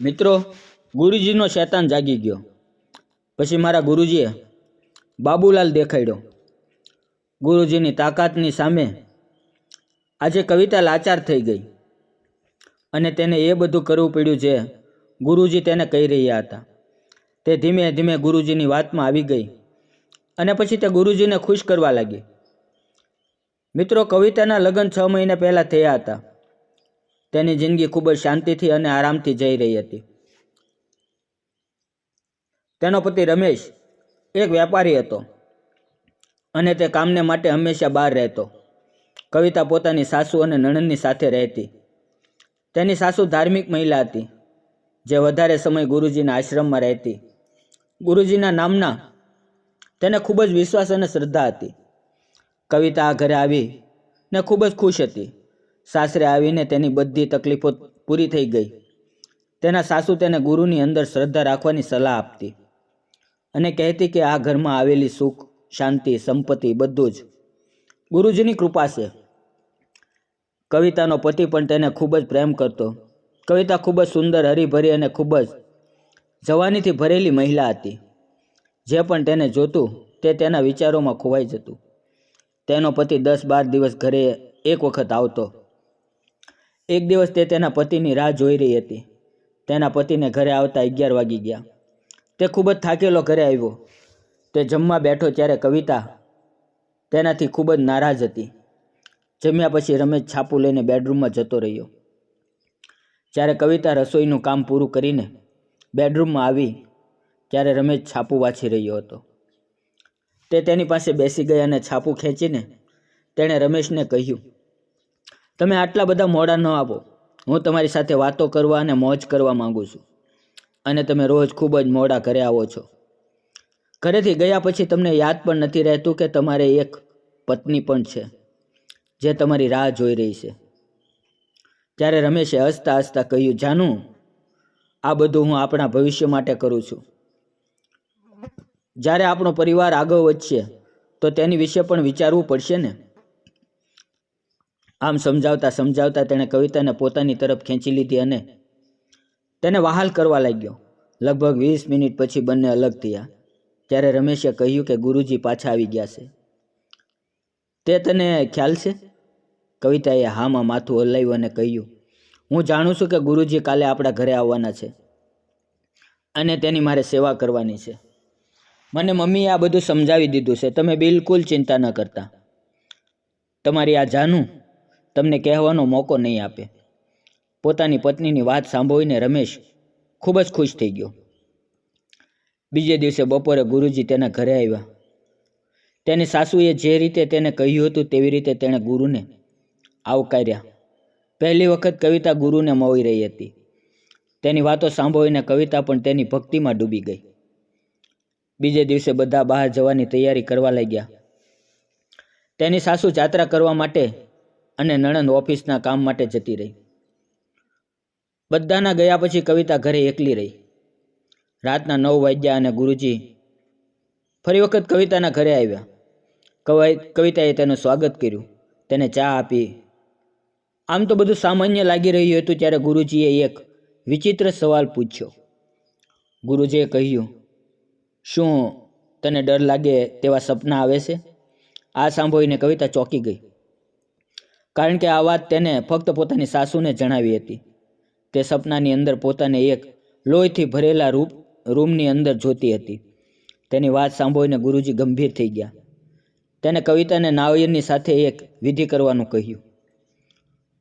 મિત્રો, ગુરુજીનો શેતાન જાગી ગયો. પછી મારા ગુરુજીએ બાબુલાલ દેખાડ્યો. ગુરુજીની તાકાતની સામે આજે કવિતા લાચાર થઈ ગઈ અને તેને એ બધું કરવું પડ્યું જે ગુરુજી તેને કહી રહ્યા હતા. તે ધીમે ધીમે ગુરુજીની વાતમાં આવી ગઈ અને પછી તે ગુરુજીને ખુશ કરવા લાગી. મિત્રો, કવિતાના લગ્ન 6 મહિના પહેલાં થયા હતા. તેની જિંદગી ખૂબ જ શાંતિથી અને આરામથી જઈ રહી હતી. તેનો પતિ રમેશ એક વેપારી હતો અને તે કામને માટે હંમેશા બહાર રહેતો. કવિતા પોતાની સાસુ અને નણંદની સાથે રહેતી. તેની સાસુ ધાર્મિક મહિલા હતી જે વધારે સમય ગુરુજીના આશ્રમમાં રહેતી. ગુરુજીના નામના તેને ખૂબ જ વિશ્વાસ અને શ્રદ્ધા હતી. કવિતા આ ઘરે આવી ને ખૂબ જ ખુશ હતી. સાસરે આવીને તેની બધી તકલીફો પૂરી થઈ ગઈ. તેના સાસુ તેને ગુરુની અંદર શ્રદ્ધા રાખવાની સલાહ આપતી અને કહેતી કે આ ઘરમાં આવેલી સુખ, શાંતિ, સંપત્તિ બધું જ ગુરુજીની કૃપા છે. કવિતાનો પતિ પણ તેને ખૂબ જ પ્રેમ કરતો. કવિતા ખૂબ જ સુંદર, હરીભરી અને ખૂબ જ જવાનીથી ભરેલી મહિલા હતી. જે પણ તેને જોતું તે તેના વિચારોમાં ખોવાઈ જતું. તેનો પતિ 10-12 દિવસ ઘરે એક વખત આવતો. એક દિવસ તે તેના પતિની રાહ જોઈ રહી હતી. તેના પતિને ઘરે આવતા 11 વાગી ગયા. તે ખૂબ જ થાકેલો ઘરે આવ્યો. તે જમવા બેઠો ત્યારે કવિતા તેનાથી ખૂબ જ નારાજ હતી. જમ્યા પછી રમેશ છાપું લઈને બેડરૂમમાં જતો રહ્યો. જ્યારે કવિતા રસોઈનું કામ પૂરું કરીને બેડરૂમમાં આવી ત્યારે રમેશ છાપું વાંચી રહ્યો હતો. તે તેની પાસે બેસી ગઈ અને છાપું ખેંચીને તેણે રમેશને કહ્યું, તમે આટલા બધા મોડા ન આવો. હું તમારી સાથે વાતો કરવા અને મોજ કરવા માંગુ છું અને તમે રોજ ખૂબ જ મોડા ઘરે આવો છો. ઘરેથી ગયા પછી તમને યાદ પણ નથી રહેતું કે તમારે એક પત્ની પણ છે જે તમારી રાહ જોઈ રહી છે. ત્યારે રમેશે હસતા હસતા કહ્યું, જાનુ, આ બધું હું આપણા ભવિષ્ય માટે કરું છું. જ્યારે આપણો પરિવાર આગળ વધશે તો તેની વિશે પણ વિચારવું પડશે ને. આમ સમજાવતા સમજાવતા તેણે કવિતાને પોતાની તરફ ખેંચી લીધી અને તેને વહાલ કરવા લાગ્યો. લગભગ 20 મિનિટ પછી બંને અલગ થયા. ત્યારે રમેશે કહ્યું કે ગુરુજી પાછા આવી ગયા છે. તે તને ખ્યાલ છે? કવિતાએ હામાં માથું હલાવ્યું અને કહ્યું, હું જાણું છું કે ગુરુજી કાલે આપણા ઘરે આવવાના છે અને તેની મારે સેવા કરવાની છે. મને મમ્મીએ આ બધું સમજાવી દીધું છે. તમે બિલકુલ ચિંતા ન કરતા. તમારી આ જાનુ તમને કહેવાનો મોકો નહીં આપે. પોતાની પત્નીની વાત સાંભળીને રમેશ ખૂબ જ ખુશ થઈ ગયો. બીજે દિવસે બપોરે ગુરુજી તેના ઘરે આવ્યા. તેની સાસુએ જે રીતે તેને કહ્યું હતું તેવી રીતે તેણે ગુરુને આવકાર્યા. પહેલી વખત કવિતા ગુરુને મળી રહી હતી. તેની વાતો સાંભળીને કવિતા પણ તેની ભક્તિમાં ડૂબી ગઈ. બીજે દિવસે બધા બહાર જવાની તૈયારી કરવા લાગ્યા. તેની સાસુ જાત્રા કરવા માટે અને નણંદ ઓફિસના કામ માટે જતી રહી. બધાના ગયા પછી કવિતા ઘરે એકલી રહી. રાતના 9 વાગ્યા અને ગુરુજી ફરી વખત કવિતાના ઘરે આવ્યા. કવિતાએ તેનું સ્વાગત કર્યું, તેને ચા આપી. આમ તો બધું સામાન્ય લાગી રહ્યું હતું ત્યારે ગુરુજીએ એક વિચિત્ર સવાલ પૂછ્યો. ગુરુજીએ કહ્યું, શું તને ડર લાગે તેવા સપના આવે છે? આ સાંભળીને કવિતા ચોંકી ગઈ, કારણ કે આ વાત તેને ફક્ત પોતાની સાસુને જણાવી હતી. તે સપનાની અંદર પોતાને એક લોહીથી ભરેલા રૂમની અંદર જોતી હતી. તેની વાત સાંભળીને ગુરુજી ગંભીર થઈ ગયા. તેને કવિતાને નાળિયેરની સાથે એક વિધિ કરવાનું કહ્યું.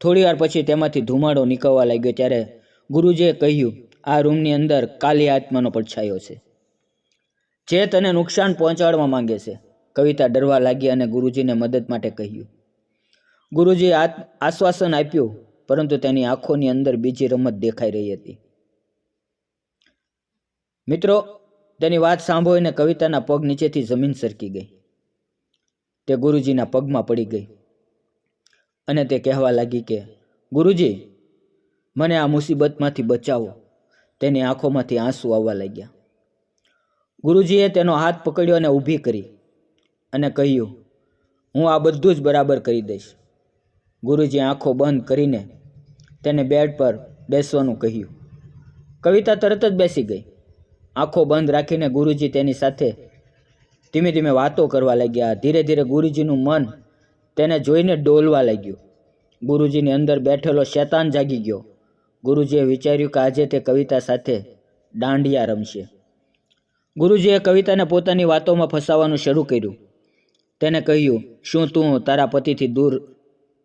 થોડી વાર પછી તેમાંથી ધુમાડો નીકળવા લાગ્યો. ત્યારે ગુરુજીએ કહ્યું, આ રૂમની અંદર કાલી આત્માનો પડછાયો છે જે તને નુકસાન પહોંચાડવા માંગે છે. કવિતા ડરવા લાગી અને ગુરુજીને મદદ માટે કહ્યું. ગુરુજીએ આશ્વાસન આપ્યું, પરંતુ તેની આંખોની અંદર બીજી રમત દેખાઈ રહી હતી. મિત્રો, તેની વાત સાંભળીને કવિતાના પગ નીચેથી જમીન સરકી ગઈ. તે ગુરુજીના પગમાં પડી ગઈ અને તે કહેવા લાગી કે ગુરુજી, મને આ મુસીબતમાંથી બચાવો. તેની આંખોમાંથી આંસુ આવવા લાગ્યા. ગુરુજીએ તેનો હાથ પકડ્યો અને ઊભી કરી અને કહ્યું, હું આ બધું જ બરાબર કરી દઈશ. ગુરુજીએ આંખો બંધ કરીને તેને બેડ પર બેસવાનું કહ્યું. કવિતા તરત જ બેસી ગઈ. આંખો બંધ રાખીને ગુરુજી તેની સાથે ધીમે ધીમે વાતો કરવા લાગ્યા. ધીરે ધીરે ગુરુજીનું મન તેને જોઈને ડોલવા લાગ્યું. ગુરુજીની અંદર બેઠેલો શેતાન જાગી ગયો. ગુરુજીએ વિચાર્યું કે આજે તે કવિતા સાથે દાંડિયા રમશે. ગુરુજીએ કવિતાને પોતાની વાતોમાં ફસાવવાનું શરૂ કર્યું. તેને કહ્યું, શું તું તારા પતિથી દૂર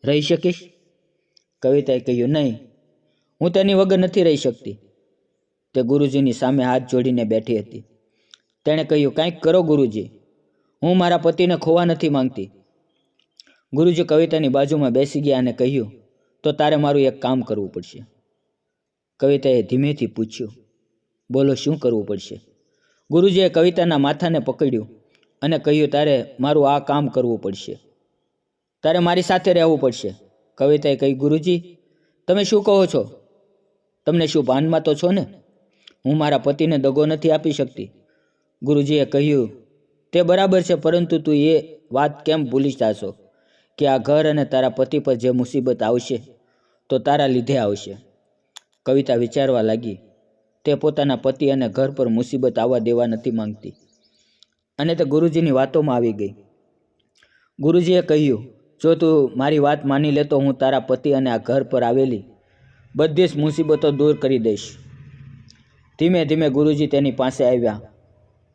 રહી શકીશ? કવિતાએ કહ્યું, નહીં, હું તેની વગર નથી રહી શકતી. તે ગુરુજીની સામે હાથ જોડીને બેઠી હતી. તેણે કહ્યું, કાંઈક કરો ગુરુજી, હું મારા પતિને ખોવા નથી માંગતી. ગુરુજી કવિતાની બાજુમાં બેસી ગયા અને કહ્યું, તો તારે મારું એક કામ કરવું પડશે. કવિતાએ ધીમેથી પૂછ્યું, બોલો, શું કરવું પડશે? ગુરુજીએ કવિતાના માથાને પકડ્યું અને કહ્યું, તારે મારું આ કામ કરવું પડશે. તારે મારી સાથે રહેવું પડશે. કવિતાએ કહ્યું, ગુરુજી તમે શું કહો છો? તમને શું ભાનમાં તો છો ને? હું મારા પતિને દગો નથી આપી શકતી. ગુરુજીએ કહ્યું, તે બરાબર છે, પરંતુ તું એ વાત કેમ ભૂલી જાશો કે આ ઘર અને તારા પતિ પર જે મુસીબત આવશે તો તારા લીધે આવશે. કવિતા વિચારવા લાગી. તે પોતાના પતિ અને ઘર પર મુસીબત આવવા દેવા નથી માંગતી અને તે ગુરુજીની વાતોમાં આવી ગઈ. ગુરુજીએ કહ્યું, જો તું મારી વાત માની લે તો હું તારા પતિ અને આ ઘર પર આવેલી બધી જ મુસીબતો દૂર કરી દઈશ. ધીમે ધીમે ગુરુજી તેની પાસે આવ્યા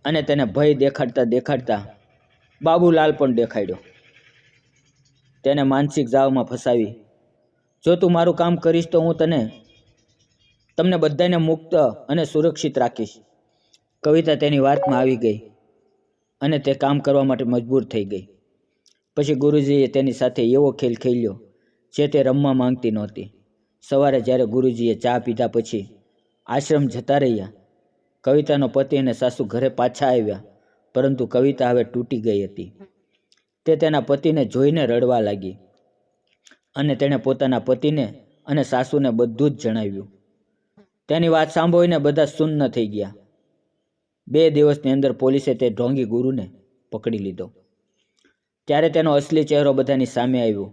અને તેને ભય દેખાડતા દેખાડતા બાબુલાલ પણ દેખાડ્યો. તેને માનસિક જાળમાં ફસાવી. જો તું મારું કામ કરીશ તો હું તમને બધાને મુક્ત અને સુરક્ષિત રાખીશ. કવિતા તેની વાતમાં આવી ગઈ અને તે કામ કરવા માટે મજબૂર થઈ ગઈ. પછી ગુરુજીએ તેની સાથે એવો ખેલ ખેલ્યો જે તે રમવા માંગતી નહોતી. સવારે જ્યારે ગુરુજીએ ચા પીધા પછી આશ્રમ જતા રહ્યા. કવિતાનો પતિ અને સાસુ ઘરે પાછા આવ્યા, પરંતુ કવિતા હવે તૂટી ગઈ હતી. તે તેના પતિને જોઈને રડવા લાગી અને તેણે પોતાના પતિને અને સાસુને બધું જ જણાવ્યું. તેની વાત સાંભળીને બધા સુન્ન થઈ ગયા. 2 દિવસની અંદર પોલીસે તે ઢોંગી ગુરુને પકડી લીધો. ત્યારે તેનો અસલી ચહેરો બધાની સામે આવ્યો.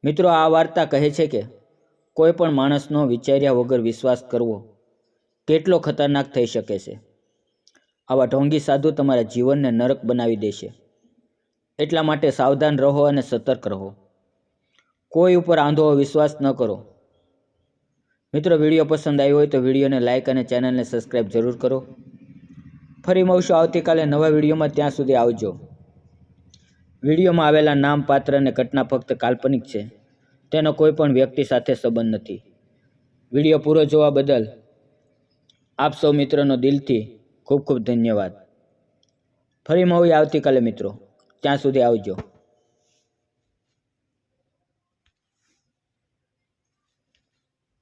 મિત્રો, આ વાર્તા કહે છે કે કોઈ પણ માણસનો વિચાર્યા વગર વિશ્વાસ કરવો કેટલો ખતરનાક થઈ શકે છે. આવા ઢોંગી સાધુ તમારા જીવનને નરક બનાવી દેશે. એટલા માટે સાવધાન રહો અને સતર્ક રહો. કોઈ ઉપર આંધો વિશ્વાસ ન કરો. મિત્રો, વિડીયો પસંદ આવ્યો હોય તો વિડીયોને લાઇક અને ચેનલને સબસ્ક્રાઈબ જરૂર કરો. ફરી મળશું આવતીકાલે નવા વિડીયોમાં. ત્યાં સુધી આવજો. વિડીયોમાં આવેલા નામ, પાત્ર અને ઘટના ફક્ત કાલ્પનિક છે. તેનો કોઈ પણ વ્યક્તિ સાથે સંબંધ નથી. વિડીયો પૂરો જોવા બદલ આપ સૌ મિત્રોનો દિલથી ખૂબ ખૂબ ધન્યવાદ. ફરી મળીએ આવતીકાલે મિત્રો. ત્યાં સુધી આવજો.